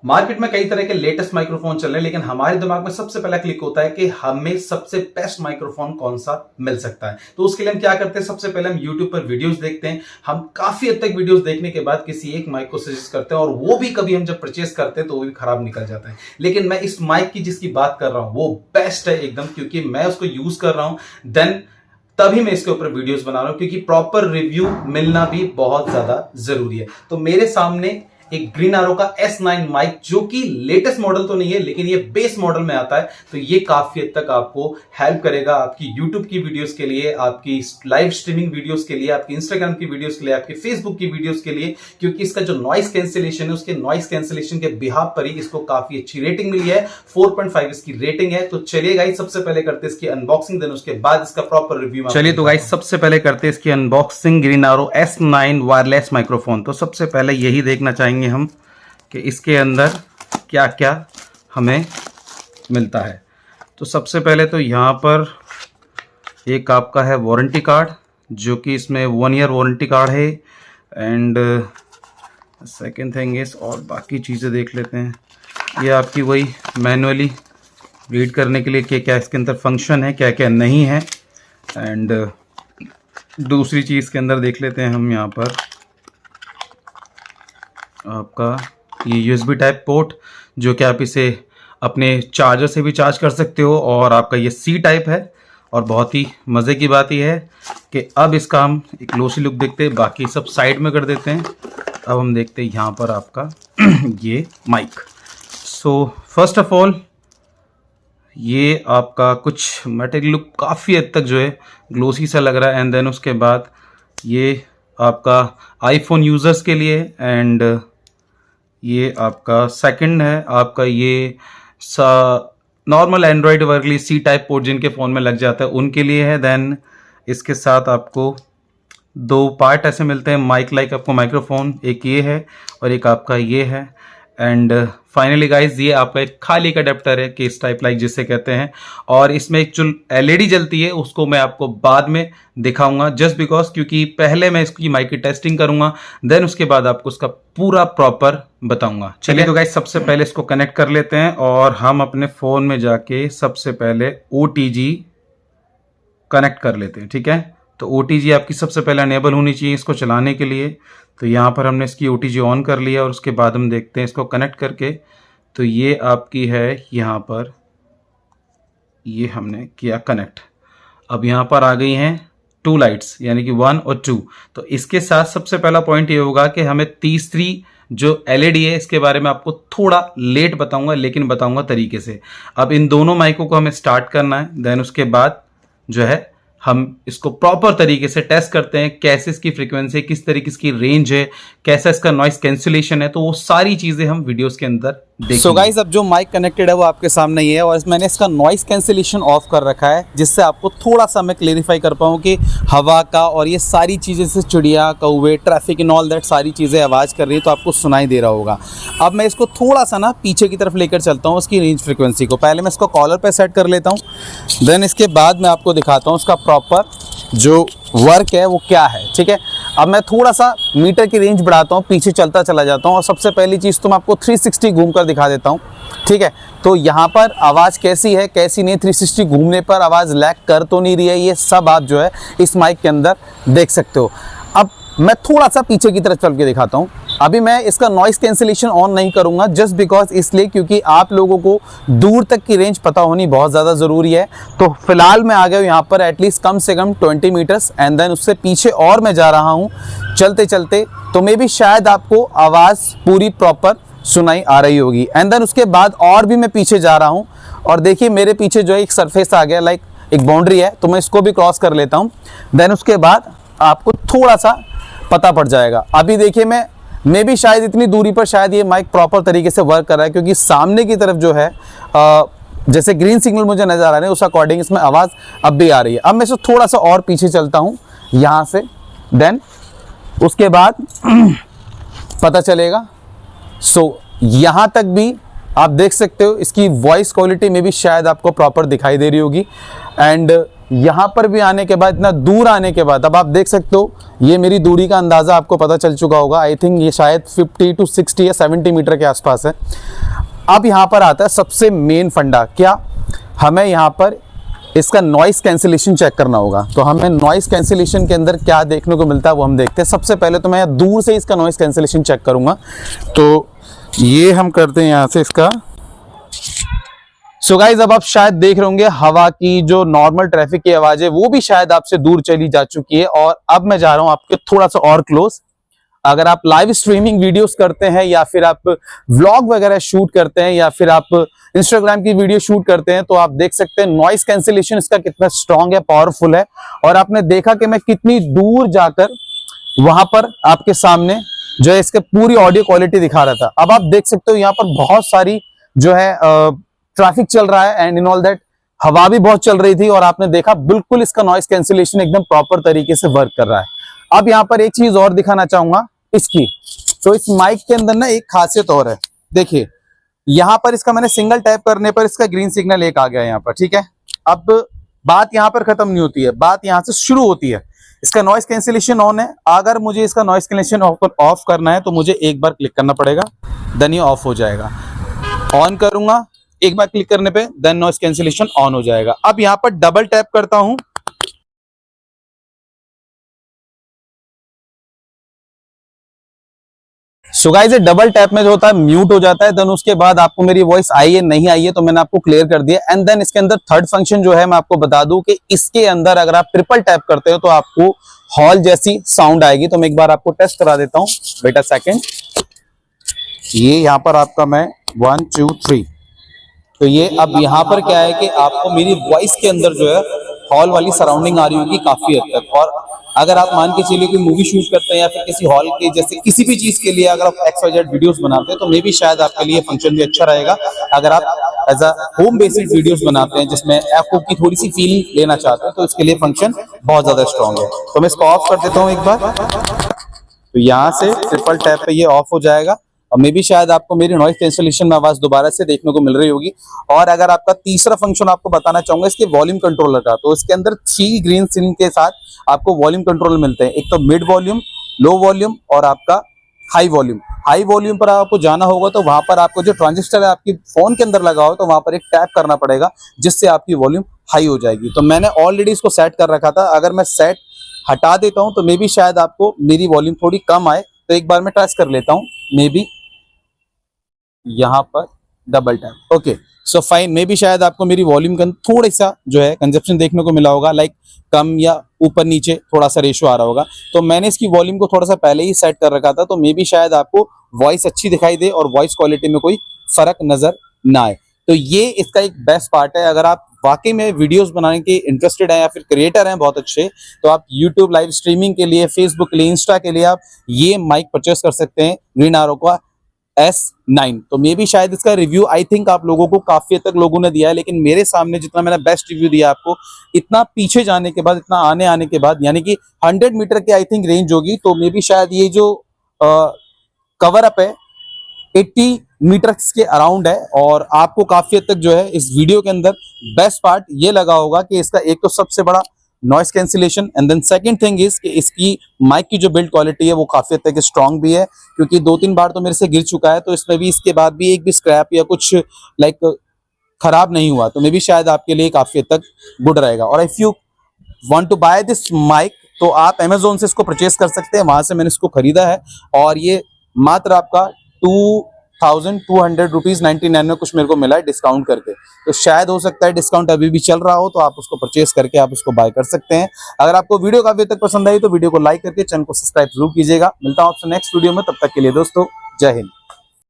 Market में कई तरह के लेटेस्ट माइक्रोफोन चल रहे हैं, लेकिन हमारे दिमाग में सबसे पहला क्लिक होता है कि हमें सबसे बेस्ट माइक्रोफोन कौन सा मिल सकता है। तो उसके लिए हम क्या करते हैं, सबसे पहले हम YouTube पर वीडियोस देखते हैं। हम काफी हद तक वीडियोस देखने के बाद किसी एक माइक को सजेस्ट करते हैं, और वो भी कभी हम जब परचेस करते हैं तो वो भी खराब निकल जाता है। लेकिन मैं इस माइक की जिसकी बात कर रहा हूं वो बेस्ट है एकदम, क्योंकि मैं उसको यूज कर रहा हूं, देन तभी मैं इसके ऊपर वीडियोस बना रहा हूं, क्योंकि प्रॉपर रिव्यू मिलना भी बहुत ज्यादा जरूरी है। तो मेरे सामने एक ग्रीन एरो का S9 माइक, जो कि लेटेस्ट मॉडल तो नहीं है लेकिन ये बेस मॉडल में आता है, तो ये काफी हद तक आपको हेल्प करेगा आपकी YouTube की वीडियोस के लिए, आपकी लाइव स्ट्रीमिंग वीडियोस के लिए, आपकी Instagram की वीडियोस के लिए, आपकी Facebook की वीडियोस के लिए, क्योंकि इसका जो नॉइस कैंसिलेशन है उसके नॉइस कैंसिलेशन के बिहाफ पर ही इसको काफी अच्छी रेटिंग मिली है। 4.5 इसकी रेटिंग है। तो चलिए गाइस, सबसे पहले करते हैं इसकी अनबॉक्सिंग, देन उसके बाद इसका प्रॉपर रिव्यू। चलिए तो गाइस, सबसे पहले करते हैं इसकी unboxing, green arrow S9 wireless microphone. तो सबसे पहले यही देखना चाहेंगे हम कि इसके अंदर क्या क्या हमें मिलता है। तो सबसे पहले तो यहाँ पर एक आपका है वारंटी कार्ड, जो कि इसमें 1 ईयर वारंटी कार्ड है। एंड सेकेंड थिंग इज, और बाकी चीज़ें देख लेते हैं। ये आपकी वही मैनुअली रीड करने के लिए क्या क्या इसके अंदर फंक्शन है, क्या क्या नहीं है। एंड दूसरी चीज़ के अंदर देख लेते हैं हम यहाँ पर आपका ये USB टाइप पोर्ट, जो कि आप इसे अपने चार्जर से भी चार्ज कर सकते हो, और आपका ये C टाइप है। और बहुत ही मज़े की बात यह है कि अब इसका हम एक ग्लोसी लुक देखते हैं, बाकी सब साइड में कर देते हैं। अब हम देखते हैं यहाँ पर आपका ये mic. So first of all ये आपका कुछ मटेरियल लुक काफ़ी हद तक जो है ग्लोसी सा लग रहा है। एंड देन उसके बाद ये आपका आईफोन यूज़र्स के लिए, एंड ये आपका सेकंड है आपका ये नॉर्मल एंड्रॉयड वर्कली C टाइप पोर्ट जिनके फ़ोन में लग जाता है उनके लिए है। देन इसके साथ आपको 2 पार्ट ऐसे मिलते हैं माइक लाइक आपको माइक्रोफोन, एक ये है और एक आपका ये है। एंड फाइनली गाइज, ये आपका एक खाली एक अडेप्टर है, केस टाइप लाइक जिसे कहते हैं। और इसमें एक जो LED जलती है उसको मैं आपको बाद में दिखाऊंगा, जस्ट बिकॉज क्योंकि पहले मैं इसकी माइक की टेस्टिंग करूंगा, देन उसके बाद आपको उसका पूरा प्रॉपर बताऊंगा। चलिए तो गाइज, सबसे पहले इसको कनेक्ट कर लेते हैं, और हम अपने फ़ोन में जाके सबसे पहले OTG कनेक्ट कर लेते हैं। ठीक है, तो OTG आपकी सबसे पहले अनेबल होनी चाहिए इसको चलाने के लिए। तो यहाँ पर हमने इसकी OTG ऑन कर लिया, और उसके बाद हम देखते हैं इसको कनेक्ट करके। तो ये आपकी है यहाँ पर, ये हमने किया कनेक्ट। अब यहाँ पर आ गई हैं 2 लाइट्स, यानी कि 1 और 2। तो इसके साथ सबसे पहला पॉइंट ये होगा कि हमें तीसरी जो LED है इसके बारे में आपको थोड़ा लेट बताऊंगा, लेकिन बताऊंगा तरीके से। अब इन दोनों माइकों को हमें स्टार्ट करना है, देन उसके बाद जो है हम इसको प्रॉपर तरीके से टेस्ट करते हैं, कैसे इसकी फ्रीक्वेंसी, किस तरीके इसकी रेंज है, कैसा इसका नॉइस कैंसिलेशन है। तो वो सारी चीजें हम वीडियोस के अंदर देखेंगे। सो गाइस, अब जो माइक कनेक्टेड है वो आपके सामने ही है, और मैंने इसका नॉइस कैंसिलेशन ऑफ कर रखा है, जिससे आपको थोड़ा सा मैं क्लेरिफाई कर पाऊँ कि हवा का और ये सारी चीज़ें, जैसे चिड़िया, कौवे, ट्रैफिक एंड ऑल दैट सारी चीज़ें आवाज़ कर रही है, तो आपको सुनाई दे रहा होगा। अब मैं इसको थोड़ा सा ना पीछे की तरफ लेकर चलता हूँ उसकी रेंज फ्रिक्वेंसी को। पहले मैं इसको कॉलर पर सेट कर लेता हूँ, देन इसके बाद मैं आपको दिखाता हूँ उसका प्रॉपर जो वर्क है वो क्या है। ठीक है, अब मैं थोड़ा सा मीटर की रेंज बढ़ाता हूँ, पीछे चलता चला जाता हूँ, और सबसे पहली चीज़ तो मैं आपको 360 घूम कर दिखा देता हूँ। ठीक है, तो यहाँ पर आवाज़ कैसी है कैसी नहीं, 360 घूमने पर आवाज़ लैग कर तो नहीं रही है, ये सब आप जो है इस माइक के अंदर देख सकते हो। अब मैं थोड़ा सा पीछे की तरफ चल के दिखाता हूँ। अभी मैं इसका नॉइस कैंसिलेशन ऑन नहीं करूंगा, जस्ट बिकॉज इसलिए क्योंकि आप लोगों को दूर तक की रेंज पता होनी बहुत ज़्यादा ज़रूरी है। तो फिलहाल मैं आ गया हूँ यहाँ पर एटलीस्ट कम से कम 20 मीटर्स, एंड देन उससे पीछे और मैं जा रहा हूँ चलते चलते, तो मे भी शायद आपको आवाज़ पूरी प्रॉपर सुनाई आ रही होगी। एंड देन उसके बाद और भी मैं पीछे जा रहा हूँ, और देखिए मेरे पीछे जो है एक सरफेस आ गया, लाइक एक बाउंड्री है, तो मैं इसको भी क्रॉस कर लेता हूँ। देन उसके बाद आपको थोड़ा सा पता पड़ जाएगा। अभी देखिए मैं भी शायद इतनी दूरी पर शायद ये माइक प्रॉपर तरीके से वर्क कर रहा है, क्योंकि सामने की तरफ जो है जैसे ग्रीन सिग्नल मुझे नज़र आ रहा है, उस अकॉर्डिंग इसमें आवाज़ अब भी आ रही है। अब मैं इसको थोड़ा सा और पीछे चलता हूँ यहाँ से, देन उसके बाद पता चलेगा। सो यहाँ तक भी आप देख सकते हो इसकी वॉइस क्वालिटी में भी शायद आपको प्रॉपर दिखाई दे रही होगी। एंड यहाँ पर भी आने के बाद, इतना दूर आने के बाद, अब आप देख सकते हो ये मेरी दूरी का अंदाज़ा आपको पता चल चुका होगा। आई थिंक ये शायद 50 to 60 या 70 मीटर के आसपास है। अब यहाँ पर आता है सबसे मेन फंडा, क्या हमें यहाँ पर इसका नॉइस कैंसिलेशन चेक करना होगा। तो हमें नॉइस कैंसिलेशन के अंदर क्या देखने को मिलता है वो हम देखते हैं। सबसे पहले तो मैं यहाँ दूर से इसका नॉइस कैंसिलेशन चेक करूँगा। तो ये हम करते हैं यहाँ से इसका। सो गाइज, अब आप शायद देख रहे होंगे हवा की जो नॉर्मल ट्रैफिक की आवाज है वो भी शायद आपसे दूर चली जा चुकी है। और अब मैं जा रहा हूं आपके थोड़ा सा और क्लोज। अगर आप लाइव स्ट्रीमिंग वीडियोस करते हैं या फिर आप व्लॉग वगैरह शूट करते हैं या फिर आप इंस्टाग्राम की वीडियो शूट करते हैं तो आप देख सकते हैं नॉइस कैंसिलेशन इसका कितना स्ट्रांग है, पावरफुल है। और आपने देखा कि मैं कितनी दूर जाकर वहां पर आपके सामने जो है इसके पूरी ऑडियो क्वालिटी दिखा रहा था। अब आप देख सकते हो यहाँ पर बहुत सारी जो है ट्रैफिक चल रहा है एंड इन ऑल दैट हवा भी बहुत चल रही थी और आपने देखा बिल्कुल इसका नॉइस कैंसिलेशन एकदम प्रॉपर तरीके से वर्क कर रहा है। अब यहाँ पर एक चीज और दिखाना चाहूंगा इसकी। तो इस माइक के अंदर ना एक खासियत और है, देखिए यहाँ पर इसका मैंने सिंगल टैप करने पर इसका ग्रीन सिग्नल एक आ गया यहाँ पर, ठीक है। अब बात यहाँ पर खत्म नहीं होती है, बात यहाँ से शुरू होती है। इसका नॉइस कैंसिलेशन ऑन है, अगर मुझे इसका नॉइस कैंसिलेशन ऑफ करना है तो मुझे एक बार क्लिक करना पड़ेगा, देन ये ऑफ हो जाएगा। ऑन करूंगा, एक बार क्लिक करने पे देन नॉइस कैंसिलेशन ऑन हो जाएगा। अब यहाँ पर डबल टैप करता हूं, सो गाइस डबल टैप में जो होता है म्यूट हो जाता है। देन उसके बाद आपको मेरी वॉइस आई है नहीं आई है तो मैंने आपको क्लियर कर दिया। एंड देन इसके अंदर थर्ड फंक्शन जो है मैं आपको बता दूं कि इसके अंदर अगर आप ट्रिपल टैप करते हो तो आपको हॉल जैसी साउंड आएगी। तो मैं एक बार आपको टेस्ट करा देता हूं, वेट अ सेकंड। ये यहाँ पर आपका मैं 1 2 3, तो ये अब यहाँ पर क्या है कि आपको मेरी वॉइस के अंदर जो है हॉल वाली सराउंडिंग आ रही होगी काफी हद तक। और अगर आप मान के चलिए कोई मूवी शूट करते हैं या फिर किसी हॉल के जैसे किसी भी चीज के लिए अगर आप XYZ वीडियोस बनाते हैं तो मे भी शायद आपके लिए फंक्शन भी अच्छा रहेगा। अगर आप as a home based videos बनाते हैं जिसमें आपको की थोड़ी सी फीलिंग लेना चाहते हैं तो इसके लिए फंक्शन बहुत ज्यादा स्ट्रॉन्ग है। तो मैं इसको ऑफ कर देता हूँ एक बार। तो यहाँ से ट्रिपल टैप पे ये ऑफ हो जाएगा और मे भी शायद आपको मेरी नॉइस कैंसिलेशन में आवाज दोबारा से देखने को मिल रही होगी। और अगर आपका तीसरा फंक्शन आपको बताना चाहूंगा इसके वॉल्यूम कंट्रोलर का, तो इसके अंदर 3 ग्रीन सिग्नल के साथ आपको वॉल्यूम कंट्रोल मिलते हैं। एक तो मिड वॉल्यूम, लो वॉल्यूम और आपका हाई वॉल्यूम। हाई वॉल्यूम पर आपको जाना होगा तो वहां पर आपको जो ट्रांजिस्टर है आपकी फोन के अंदर लगा हो तो वहां पर एक टैप करना पड़ेगा जिससे आपकी वॉल्यूम हाई हो जाएगी। तो मैंने ऑलरेडी इसको सेट कर रखा था, अगर मैं सेट हटा देता हूं तो मे बी शायद आपको मेरी वॉल्यूम थोड़ी कम आए। तो एक बार मैं टेस्ट कर लेता हूं, मे बी यहाँ पर double tap, okay so fine. May be शायद आपको मेरी वॉल्यूम का थोड़ा सा जो है कंजप्शन देखने को मिला होगा, लाइक कम या ऊपर नीचे थोड़ा सा रेशो आ रहा होगा। तो मैंने इसकी वॉल्यूम को थोड़ा सा पहले ही सेट कर रखा था तो मे बी शायद आपको वॉइस अच्छी दिखाई दे और वॉइस क्वालिटी में कोई फर्क नजर ना आए। तो ये इसका एक बेस्ट पार्ट है। अगर आप वाकई में वीडियोस बनाने के इंटरेस्टेड हैं या फिर क्रिएटर हैं बहुत अच्छे, तो आप यूट्यूब लाइव स्ट्रीमिंग के लिए, फेसबुक के लिए, इंस्टा के लिए आप ये माइक परचेस कर सकते हैं ग्रीन आरो का S9। तो मे बी शायद इसका रिव्यू आई थिंक आप लोगों को काफी हद तक लोगों ने दिया है, लेकिन मेरे सामने जितना मैंने बेस्ट रिव्यू दिया आपको, इतना पीछे जाने के बाद, इतना आने के बाद, यानी कि 100 मीटर की आई थिंक रेंज होगी, तो मे बी शायद ये जो कवर अप है 80 मीटर्स के अराउंड है। और आपको काफी हद तक जो है इस वीडियो के अंदर बेस्ट पार्ट ये लगा होगा कि इसका एक तो सबसे बड़ा noise cancellation, and then second thing is कि इसकी माइक की जो बिल्ड क्वालिटी है वो काफी हद तक स्ट्रांग भी है, क्योंकि 2-3 बार तो मेरे से गिर चुका है तो इसमें भी इसके बाद भी एक भी स्क्रैप या कुछ लाइक खराब नहीं हुआ। तो मे बी शायद आपके लिए काफी हद तक गुड रहेगा। और if you want to buy this mic तो आप Amazon से इसको परचेस कर सकते हैं, वहां से मैंने इसको खरीदा है और ये मात्र आपका 2200 रुपीज 99 में कुछ मेरे को मिला है डिस्काउंट करके। तो शायद हो सकता है डिस्काउंट अभी भी चल रहा हो तो आप उसको परचेस करके आप उसको बाय कर सकते हैं। अगर आपको वीडियो काफी तक पसंद आई तो वीडियो को लाइक करके चैनल को सब्सक्राइब जरूर कीजिएगा। मिलता हूं आपसे नेक्स्ट वीडियो में, तब तक के लिए दोस्तों जय हिंद।